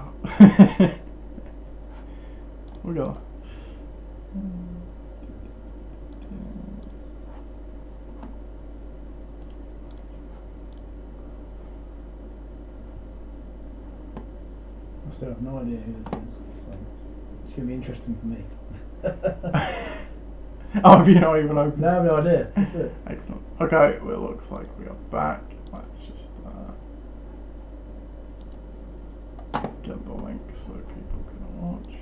Wow. We go. I still have no idea who this is, so it's going to be interesting for me. Oh, have you not even opened? No, I have no idea. That's it. Excellent. Okay, well, it looks like we are back. Let's just get the link so people can watch.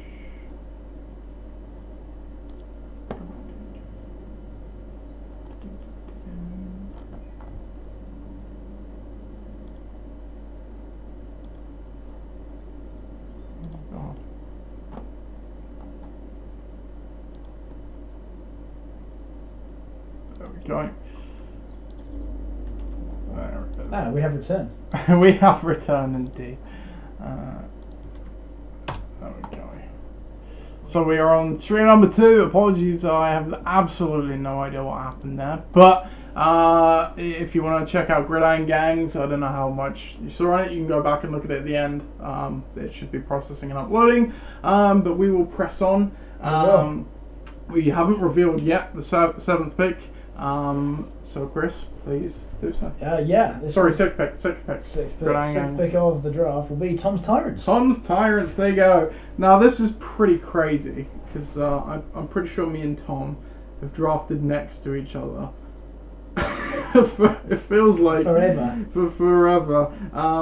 Oh. There we go. There it is. Ah, we have returned. We have returned indeed. There we go. So we are on stream number 2. Apologies, I have absolutely no idea what happened there. But if you want to check out Gridiron Gangs, I don't know how much you saw on it. You can go back and look at it at the end. It should be processing and uploading. But we will press on. We haven't revealed yet the 7th pick. So Chris, please do so. Yeah. Sorry, 6th pick. 6th pick. Sixth pick of the draft will be Tom's Tyrants. Tom's Tyrants, there you go. Now this is pretty crazy, because I'm pretty sure me and Tom have drafted next to each other. It feels like Forever. For forever.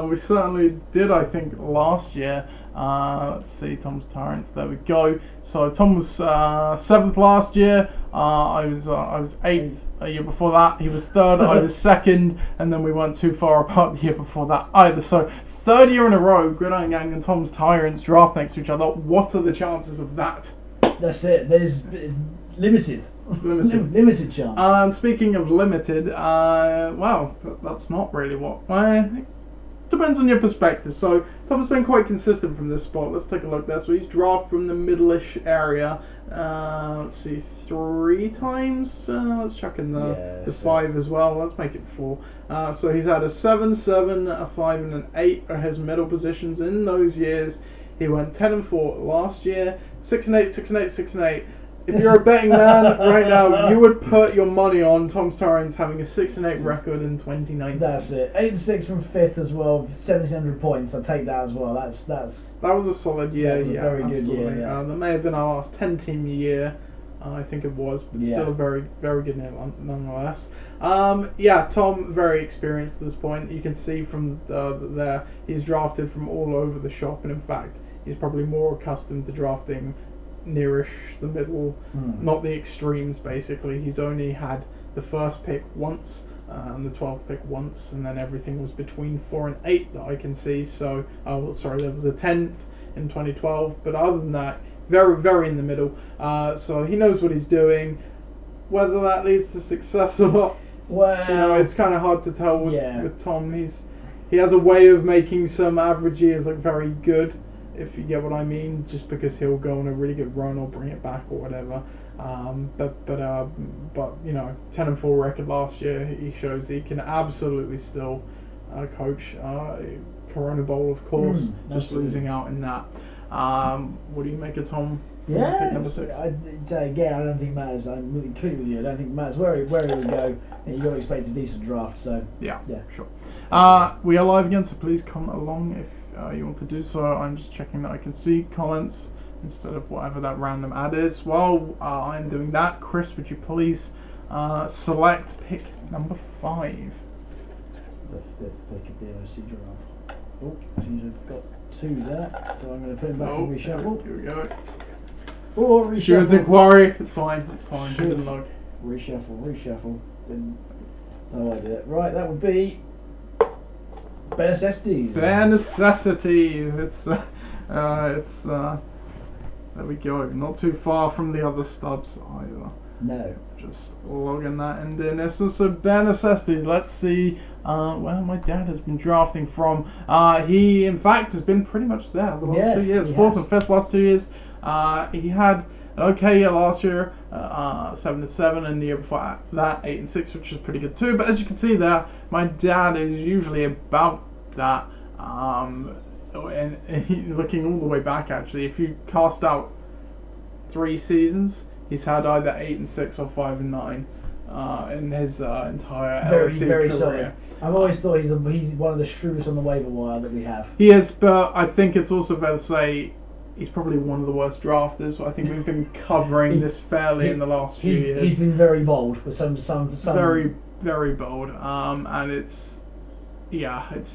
We certainly did, I think, last year. Let's see, Tom's Tyrants. There we go. So Tom was 7th last year. I was 8th a year before that. He was 3rd. I was 2nd, and then we weren't too far apart the year before that either. So 3rd year in a row, Gridiron Gang and Tom's Tyrants draft next to each other. What are the chances of that? That's it. There's limited. Limited chance. And speaking of limited, well, that's not really what. It depends on your perspective. So Tom has been quite consistent from this spot. Let's take a look there. So he's drafted from the middle-ish area. Let's see, 3 times. Let's chuck in the 5 as well. Let's make it 4. So he's had a 7, 7, a 5, and an 8 are his middle positions in those years. He went 10 and 4 last year. 6 and 8, 6 and 8, 6 and 8. If you're a betting man right now, you would put your money on Tom's Tyrants having a 6 and 8 record in 2019. That's it. 8 and 6 from 5th as well. 1,700 points. I'll take that as well. That's. That was a solid year. That was a very good year. Yeah. That may have been our last 10-team year. I think it was, but still a very, very good year nonetheless. Tom, very experienced at this point. You can see from there, he's drafted from all over the shop, and in fact, he's probably more accustomed to drafting nearish the middle, not the extremes. Basically, he's only had the first pick once and the 12th pick once, and then everything was between 4 and 8 that I can see. So, there was a 10th in 2012, but other than that, very, very in the middle. So he knows what he's doing. Whether that leads to success or not, well, it's kind of hard to tell with Tom. He has a way of making some average years look very good, if you get what I mean, just because he'll go on a really good run or bring it back or whatever. But 10 and 4 record last year, he shows he can absolutely still coach. Corona Bowl, of course, just losing out in that. What do you make of Tom? Pick number 6. Again, I don't think it matters. I'm really clear with you. I don't think it matters where he would go. You got to expect a decent draft. So yeah, sure. We are live again, so please come along if you want to do so. I'm just checking that I can see comments instead of whatever that random ad is. While I'm doing that, Chris, would you please select pick number 5? The 5th pick of the OC draft. Oh, seems we've got 2 there, so I'm going to put him back and reshuffle. Here we go. Oh, reshuffle. Student's inquiry. It's fine. Didn't log. Reshuffle. No idea. Right, that would be Bare Necessities. Bare Necessities. It's there we go. Not too far from the other stubs either. No. Just logging that in essence of Bare Necessities. Let's see where my dad has been drafting from. He in fact has been pretty much there the last 2 years. 4th and 5th last 2 years. He had an okay year last year, 7 and 7, and the year before that 8 and 6, which is pretty good too. But as you can see there, my dad is usually about that. and looking all the way back, actually, if you cast out 3 seasons, he's had either 8 and 6 or 5 and 9 in his entire LSE very career. solid. I've always thought he's one of the shrewdest on the waiver wire that we have. He is, but I think it's also fair to say he's probably one of the worst drafters. I think we've been covering this fairly in the last few years. He's been very bold with some very, very bold, and it's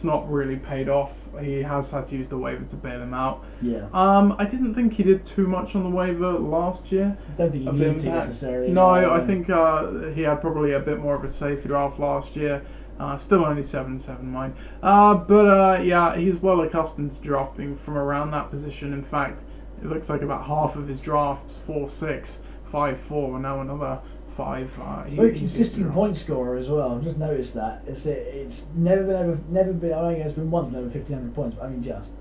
not really paid off. He has had to use the waiver to bail him out. Yeah. I didn't think he did too much on the waiver last year. I don't think he needed to necessarily. No, I think he had probably a bit more of a safe draft last year. Still only 7-7 mine. But he's well accustomed to drafting from around that position. In fact, it looks like about half of his drafts 4-6, 5-4, and now another 5. He's very consistent point scorer as well. I've just noticed that. It's never been. I think it's been once over 1,500 points. But I mean, just.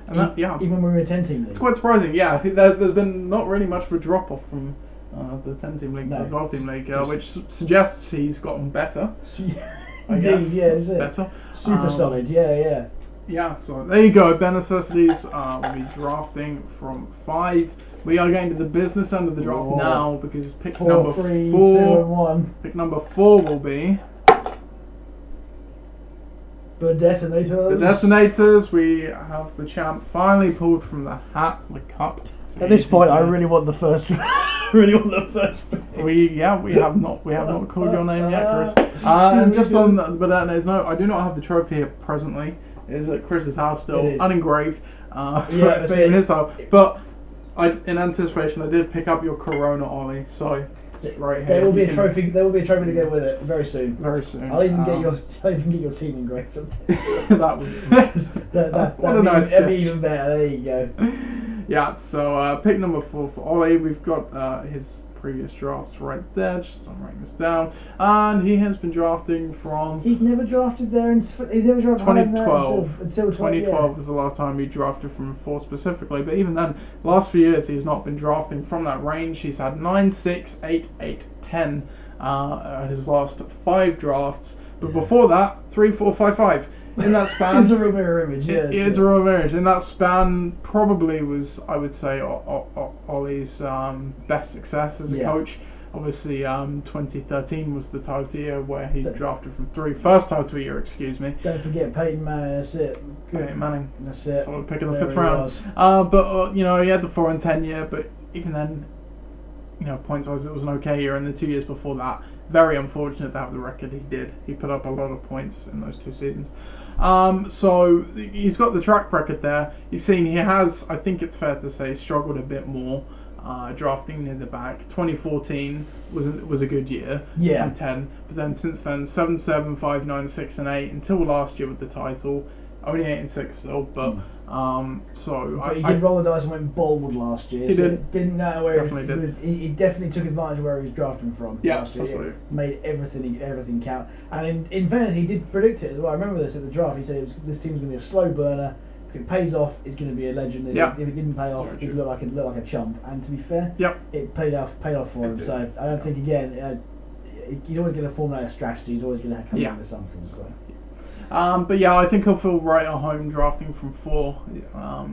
And even when we were a 10-team league. It's quite surprising. Yeah, there's been not really much of a drop off from the 10-team league, the 12-team league, which suggests he's gotten better. Indeed, yeah, is it? Better. Super solid, yeah. Yeah, so there you go. Bare necessities. We'll be drafting from 5. We are getting to the business end of the draft now because pick number 4. 3, 2, and 1. Pick number 4 will be the detonators. The detonators. We have the champ finally pulled from the hat, the cup. At this point, I really want the first. Really want the first pick. We have not called your name yet, Chris. And just on the Burdett's note, I do not have the trophy here presently. It is at Chris's house still, unengraved. For in his house. But in anticipation, I did pick up your Corona, Ollie. So right here. There will be a trophy. There will be a trophy to go with it very soon. Very soon. I'll even get your team engraved. That would. What a nice that'd be even better. There you go. Yeah, so pick number 4 for Ollie. We've got his previous drafts right there. I'm writing this down. And he has been drafting from... He's never drafted there. He's never drafted 2012. Until 2012 was the last time he drafted from 4 specifically. But even then, last few years, he's not been drafting from that range. He's had 9, 6, 8, 8, 10 his last 5 drafts. But before that, 3, 4, 5, 5. In that span, it's a real mirror image. Yeah, it is a real mirror image. In that span, probably was, I would say, Ollie's best success as a coach. Obviously, 2013 was the title year where he drafted from 3. First title year, excuse me. Don't forget Peyton Manning. That's it. Peyton Manning. That's it. Solid pick in the 5th round. But he had the 4 and 10 year. But even then, points wise, it was an okay year. And the 2 years before that, very unfortunate to have the record he did. He put up a lot of points in those 2 seasons. So he's got the track record there. You've seen he has, I think it's fair to say, struggled a bit more drafting near the back. 2014 was a good year. Yeah. 10. But then since then, 7, 7, 5, 9, 6, and 8 until last year with the title. Only 8 and 6 still, but But he did roll the dice and went bold last year. He did. Didn't know where he definitely took advantage of where he was drafting from last year. Absolutely. Made everything count. And in fairness, he did predict it as well. I remember this at the draft. He said this team's going to be a slow burner. If it pays off, it's going to be a legend. If it didn't pay off, it looked like a chump. And to be fair, it paid off for him. So I don't think he's always going to formulate a strategy. He's always going to come up with something. So. But I think he'll feel right at home drafting from 4,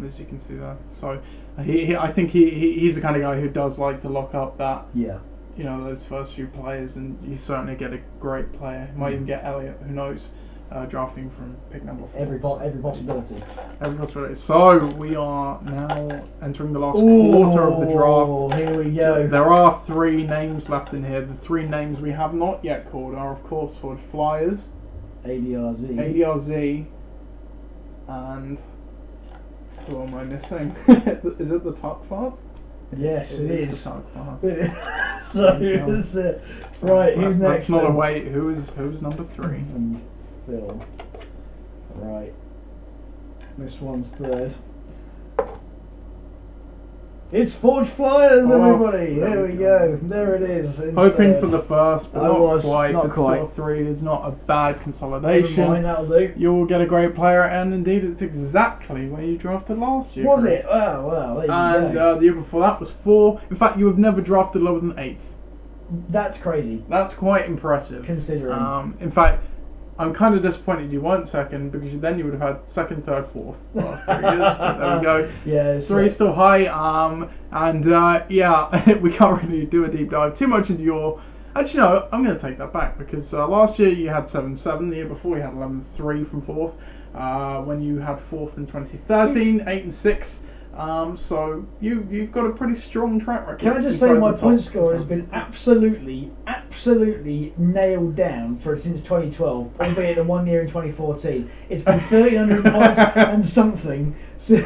as you can see there. So I think he's the kind of guy who does like to lock up that those first few players, and you certainly get a great player. You might even get Elliott, who knows, drafting from pick number 4. Every possibility. Every possibility. So we are now entering the last quarter of the draft. Here we go. There are 3 names left in here. The 3 names we have not yet called are, of course, for Flyers. ADRZ, and who am I missing? Is it the Tuck Farts? Yes, it is. The Tuck Farts. So it's right. Who's next? That's not a wait. Who's number 3? And Phil. Right. This one's 3rd. It's Forge Flyers, everybody! There we go. There it is. Hoping for the first, but not quite. Not quite. Sort of 3 is not a bad consolidation. Never mind, that'll do. You'll get a great player, and indeed, it's exactly where you drafted last year. Was it? Oh, well, there you go. The year before that was 4. In fact, you have never drafted lower than 8th. That's crazy. That's quite impressive. Considering. In fact, I'm kind of disappointed you weren't second, because then you would have had second, third, fourth the last 3 years. But there we go. Yeah, 3 is still high. Yeah, we can't really do a deep dive too much into your. Actually, no, I'm going to take that back, because last year you had 7-7. The year before you had 11-3 from fourth. When you had fourth in 2013, 8-6. So you've got a pretty strong track record. Can I just say my point score has been absolutely nailed down for since 2012, albeit the 1 year in 2014. It's been 1,300 points and something since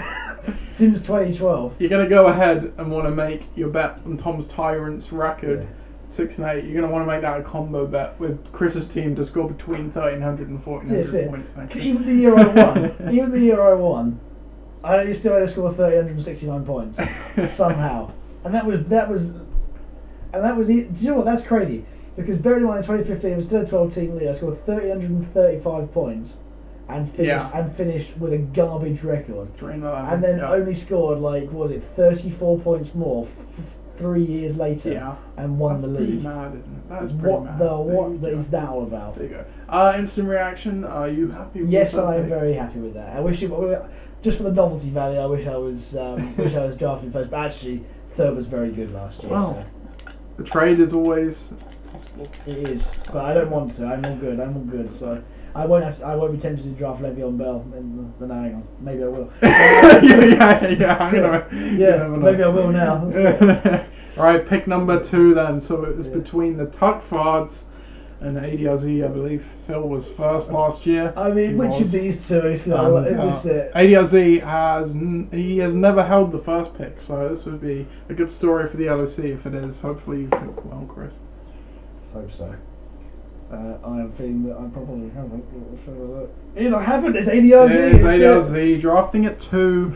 2012. You're going to go ahead and want to make your bet on Tom's Tyrant's record. Yeah. 6 and 8. You're going to want to make that a combo bet with Chris's team to score between 1,300 and 1,400 points. Even the year I won, I still had to score 1,369 points somehow, and that was. Do you know what? That's crazy, because bearing in mind in 2015 it was still a 12-team league. I scored 1,335 points, and finished with a garbage record. 3-11. And then only scored 34 points more 3 years later, and won the league. That's pretty mad, isn't it? That is pretty mad. What is that all about? There you go. Instant reaction. Are you happy with that? Yes, I am very happy with that. I wish just for the novelty value, I wish I was drafted first. But actually, third was very good last year. Well, so. The trade is always possible. It is, but I don't want to. I'm all good. So I won't be tempted to draft Le'Veon Bell. But no, hang on, maybe I will. Maybe I will now. So. Alright, pick number 2 then. So it was between the Tuck Fards and ADRZ, I believe. Phil was first last year. I mean, which of these two is ADRZ has never held the first pick, so this would be a good story for the LOC if it is. Hopefully you picked well, Chris. Let's hope so. I am feeling that I probably haven't. I haven't. It's ADRZ. It's ADRZ drafting at 2,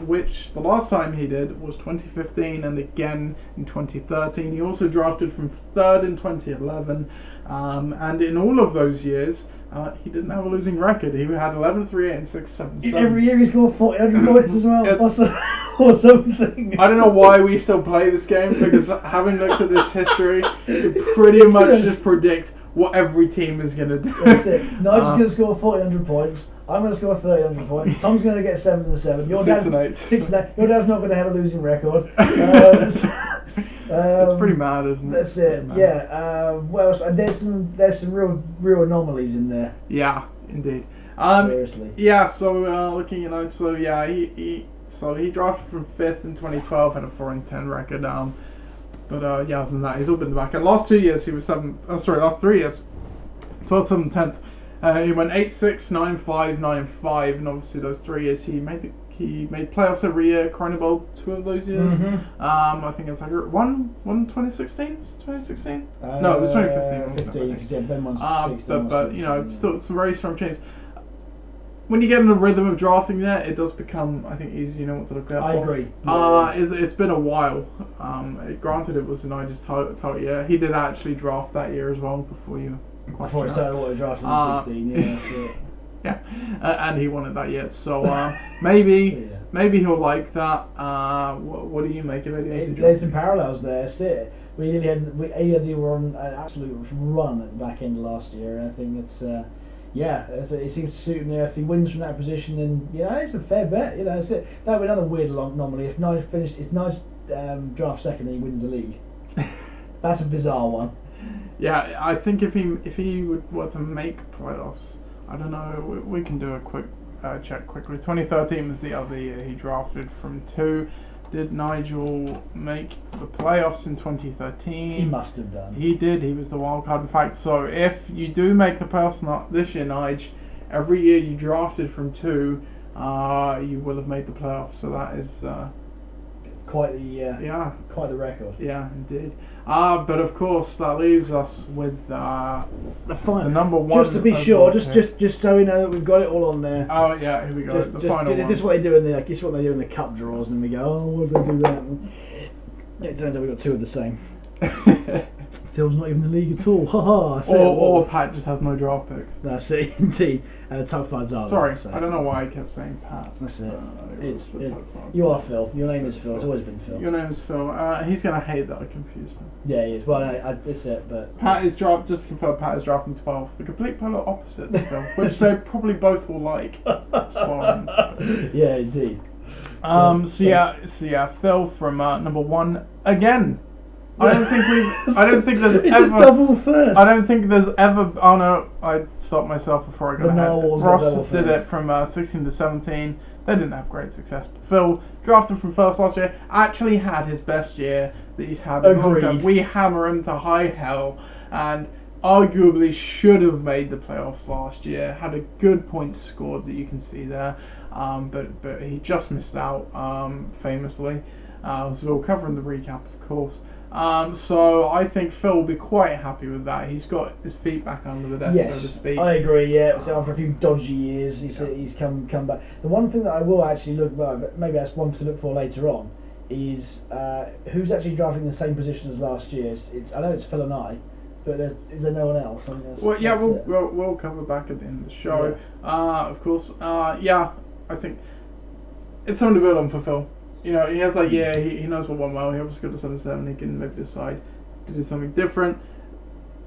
which the last time he did was 2015 and again in 2013. He also drafted from 3rd in 2011, and in all of those years he didn't have a losing record. He had 11, 3, 8, and 6, 7, 7. Every year he scored 1,400 points as well, or something. I don't know why we still play this game, because having looked at this history, you pretty much just predict what every team is going to do. That's it. Nigel's going to score 1,400 points. I'm going to score 1,300 points. Tom's going to get 7 and 7. 6 and 8. 6 and 8. Your dad's not going to have a losing record. It's pretty mad, isn't it? That's it. Yeah. Well, and there's some real anomalies in there. Yeah, indeed. Seriously. Yeah. So looking at notes, so yeah, he drafted from 5th in 2012, had a 4-10 record. But other than that, he's all been back. And last 2 years he was 7th. Last 3 years, 12th, 7th, 10th. He went 8-6, 9-5, 9-5, and obviously those 3 years he made playoffs every year. Corona Bowl 2 of those years. Mm-hmm. I think it's like one 2016. Was it 2016? No, it was 2015. 15, because Ben won 16. But still some very strong teams. When you get in the rhythm of drafting there, it does become, I think, easy. You know what to look out for. I agree. It's been a while. Granted, it was Nigel's title year. He did actually draft that year as well before you. Before he started what he drafted in 16. Yeah, that's it. Yeah, and he won it that year. So maybe he'll like that. What do you make of it? There's some parallels there. That's it. ADRZ were on an absolute run at the back end of last year, and I think it's. It seems to suit him there. If he wins from that position, then it's a fair bet. It's it. That would be another weird anomaly. If Nige drafts second, then he wins the league. That's a bizarre one. Yeah, I think if he were to make playoffs, I don't know. We can do a quick check quickly. 2013 was the other year he drafted from 2. Did Nigel make the playoffs in 2013? He must have done. He did. He was the wild card. In fact, so if you do make the playoffs not this year, Nige, every year you drafted from 2, you will have made the playoffs. So that is quite the record. Yeah, indeed. But of course that leaves us with the final, the number 1. Just to be sure, just so we know that we've got it all on there. Oh yeah, here we go. The final one. This is what they do in the cup draws, and we go, oh, what did they do that? And it turns out we got 2 of the same. Phil's not even in the league at all. Ha ha. Or Pat just has no draft picks. That's it, indeed. And the Tuck Fards are. Sorry, I don't know why I kept saying Pat. That's it. You are Phil. Your name is Phil. It's always been Phil. Your name is Phil. He's gonna hate that I confused him. Yeah, he is. Well, that's it. But Pat is just to confirm, Pat is drafting 12th. The complete polar opposite of Phil, which they probably both will like. Yeah, indeed. Phil from number 1 again. I don't think there's it's ever. A double first. I don't think there's ever. Oh no, I stopped myself before I got ahead. Ross did it from 16 to 17. They didn't have great success. But Phil, drafted from first last year, actually had his best year that he's had in a long time. We hammer him to high hell, and arguably should have made the playoffs last year. Had a good points scored that you can see there, but he just missed out famously. So we'll cover in the recap, of course. So I think Phil will be quite happy with that. He's got his feet back under the desk, so to speak. I agree. Yeah, so after a few dodgy years, he's come back. The one thing that I will actually look, but maybe that's one to look for later on, is who's actually drafting the same position as last year. I know it's Phil and I, but is there no one else? We'll cover back at the end of the show. Yeah. Of course. I think it's something to build on for Phil. You know, he has he knows what went well. He obviously got to 7-7. He can maybe decide to do something different.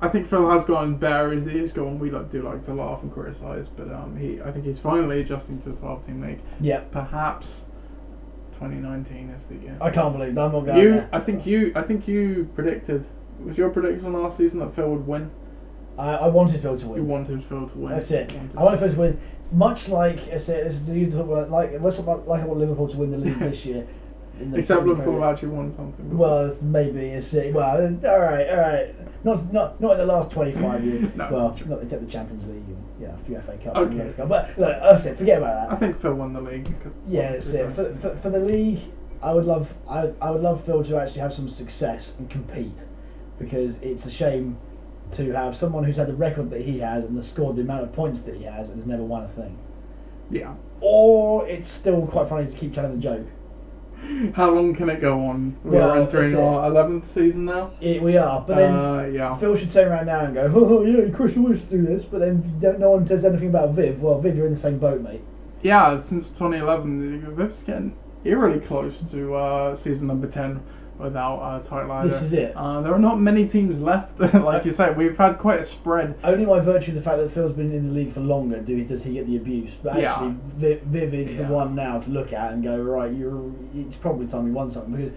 I think Phil has gotten better as the years go on. We do like to laugh and criticise, but I think he's finally adjusting to a 12-team league. Yeah. Perhaps 2019 is the year. I can't believe that. I'm not going there. I think you predicted. Was your prediction last season that Phil would win? I wanted Phil to win. You wanted Phil to win. That's it. I wanted Phil to win. Much like I said, like I want Liverpool to win the league this year. Except Liverpool have actually won something. Well, maybe all right. Not in the last 25 years. No, well, not except the Champions League and a few FA Cups. Okay. And but look, that's it. Forget about that. I think Phil won the league. Yeah, that's it. For the league, I would love Phil to actually have some success and compete, because it's a shame to have someone who's had the record that he has and has scored the amount of points that he has and has never won a thing. Yeah. Or it's still quite funny to keep telling the joke. How long can it go on? We are entering our 11th season now. We are, but then Phil should turn around now and go, oh yeah, Chris always do this, but then no one says anything about Viv. Well, Viv, you're in the same boat, mate. Yeah, since 2011, Viv's getting eerily close to season number 10 without a title either. This is it. There are not many teams left. Like you say, we've had quite a spread. Only by virtue of the fact that Phil's been in the league for longer does he get the abuse. But actually, Viv is the one now to look at and go, right, it's probably time we won something. Because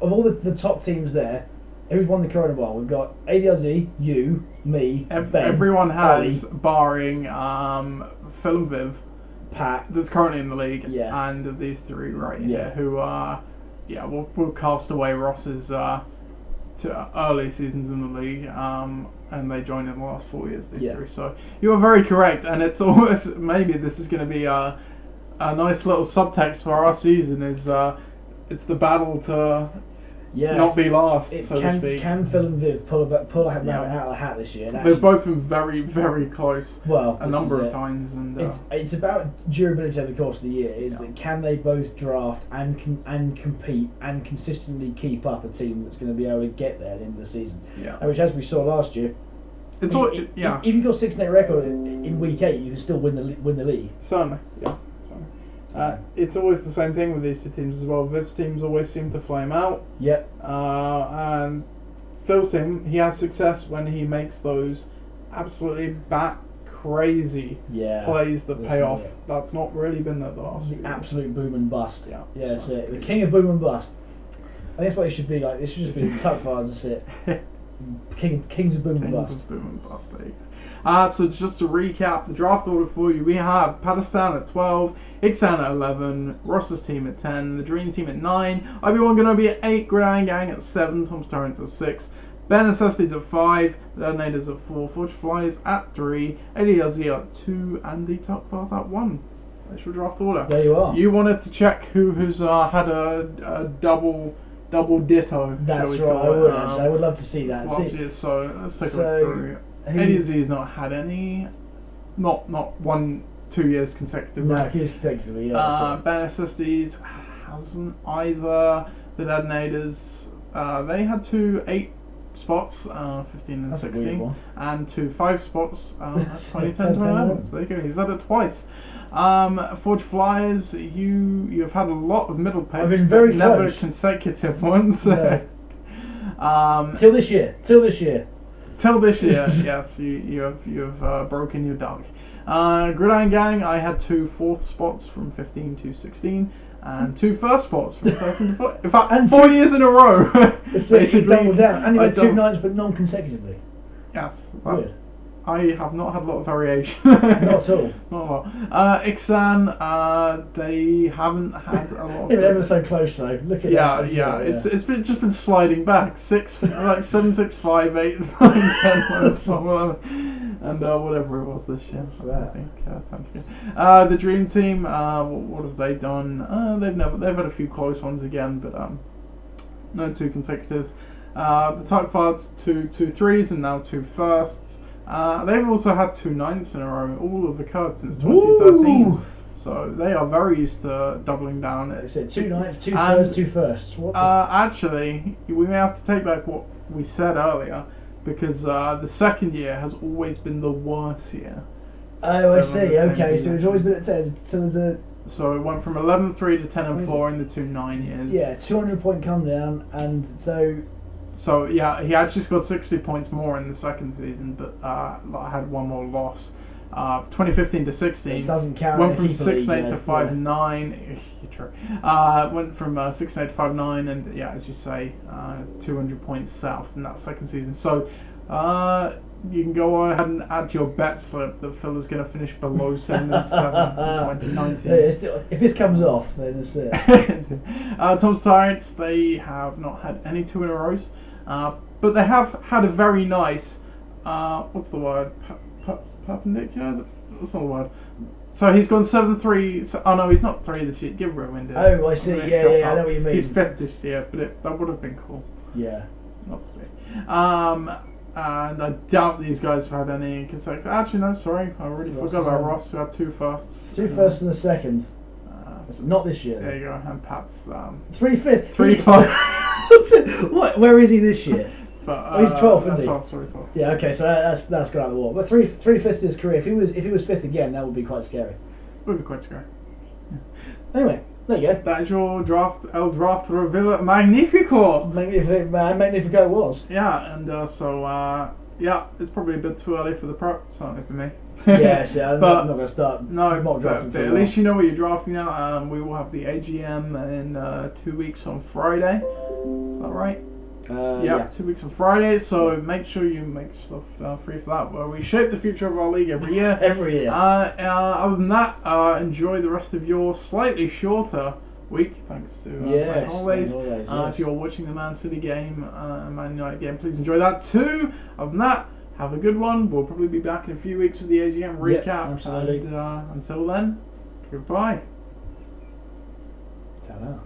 of all the top teams there, who's won the Corona Bowl? We've got ADRZ, you, me, Ben. Everyone has, Ollie, barring Phil and Viv, Pat, that's currently in the league, and these three right here, who are... Yeah, we'll cast away Ross's early seasons in the league, and they joined in the last 4 years, these three. So you are very correct, and it's almost, maybe this is going to be a nice little subtext for our season, is it's the battle to not be last, so to speak. Can Phil and Viv pull a hat out of the hat this year? They've both been very, very close a number of times. And it's about durability over the course of the year, that can they both draft and compete and consistently keep up a team that's going to be able to get there at the end of the season. Yeah. Which, as we saw last year, if you've got a 6-8 record in week 8, you can still win the league. Certainly, yeah. It's always the same thing with these two teams as well. Viv's teams always seem to flame out. Yep. And Phil's team, he has success when he makes those absolutely bat crazy plays that pay off. That's not really been there the last few years. Absolute boom and bust. Yeah, that's it. The king of boom and bust. I think that's what it should be like. This should just be the Tuck Fards, that's it. Kings of boom and bust. Kings of boom and bust, there you go. So just to recap the draft order for you, we have Pakistan at 12, Iksan at 11, Ross's team at 10, the Dream Team at 9, Obi-Wan Kenobi at 8, Gridiron Gang at 7, Tom's Torrents at 6, Ben Necessities at 5, the Detonators at 4, Forge Flies at 3, ADLZ at 2, and the Tuck Fards at 1. That's your draft order. There you are. You wanted to check who's had a double ditto. That's right, I would love to see that. Last year, so let's take a look through. ADZ has not had any, not 1-2 years consecutively. No, 2 years consecutively, yeah. Ben Necessities hasn't either. The Detonators, they had 2 8 spots, 15 and That's a 16, weird one. and 2 5 spots at 20, 10, 10, 11. So there you go. He's had it twice. Forge Flyers, you've had a lot of middle picks, I've been very but never close. consecutive ones. No. Till this year. Till this year, yes, you have broken your duck. Gridiron Gang, I had 2 4th spots from 15 to 16, and 2 first spots from 13 to 14. In fact, And 4 years in a row. Basically, doubled down. And you had 2 nights, but non-consecutively. Yes. Weird. I have not had a lot of variation. Not at all. Not a lot. Ixan, they haven't had a lot of... Yeah, but ever so close though. Look at that. Yeah. It's been sliding back. 7, 6, 5, 8, 9, 10, 11, and whatever it was this year. What's that? I think 10. The Dream Team, what have they done? They've had a few close ones again, but no 2 consecutives. The Type Cards, 2 3s and now 2 firsts. They've also had 2 9ths in a row, all of the cards since 2013. Ooh. So they are very used to doubling down. It's 2 nights, 2 thirds, 2 firsts. What actually, we may have to take back what we said earlier, because the second year has always been the worst year. Oh, I see. Okay, so it's always been at 10. So there's a... So it went from 11-3 to 10-4 in the 2 9 years. Yeah, 200-point come down, and so... So yeah, he actually scored 60 points more in the second season, but had 1 more loss. 2015 to 16. It doesn't count. Went from 6-8 to 5-9. True. Went from 6-8 to 5-9, and yeah, as you say, 200 points south in that second season. So you can go ahead and add to your bet slip that Phil is going to finish below 7 and 7 in 2019. If this comes off, then that's it. Tom's Tyrants, they have not had any 2 in a row, but they have had a very nice, what's the word? Perpendicular? That's not the word. So he's gone 7-3. So, oh no, he's not 3 this year. Give ruined it. Oh, I see. Yeah, I know what you mean. He's 5th this year, but that would have been cool. Yeah. Not to be. And I doubt these guys have had any consecutive. Actually, no, sorry. I already forgot about Ross, who had 2 firsts. 2 firsts and a second. Not this year. There you go. And Pat's 3 fifths. 3 5. What? Where is he this year? But, he's 12th, isn't he? 12th, sorry, 12th. Yeah. Okay. So that's gone out of the water. But 3 fifths in his career. If he was 5th again, that would be quite scary. Would be quite scary. Yeah. Anyway, there you go. That is your draft reveal Magnifico. Magnifico was. Yeah, and yeah, it's probably a bit too early for the pro, certainly for me. Yes, I'm not going to start. No, mock drafting but at least you know what you're drafting now. We will have the AGM in 2 weeks on Friday. Is that right? Yeah, 2 weeks on Friday. So make sure you make yourself free for that, where we shape the future of our league every year. Every year. Other than that, enjoy the rest of your slightly shorter week, thanks to yes, holidays. If you're watching the Man City game, Man United game, please enjoy that too. Other than that, have a good one. We'll probably be back in a few weeks with the AGM recap. Yep, absolutely. And until then, goodbye. Ta-da.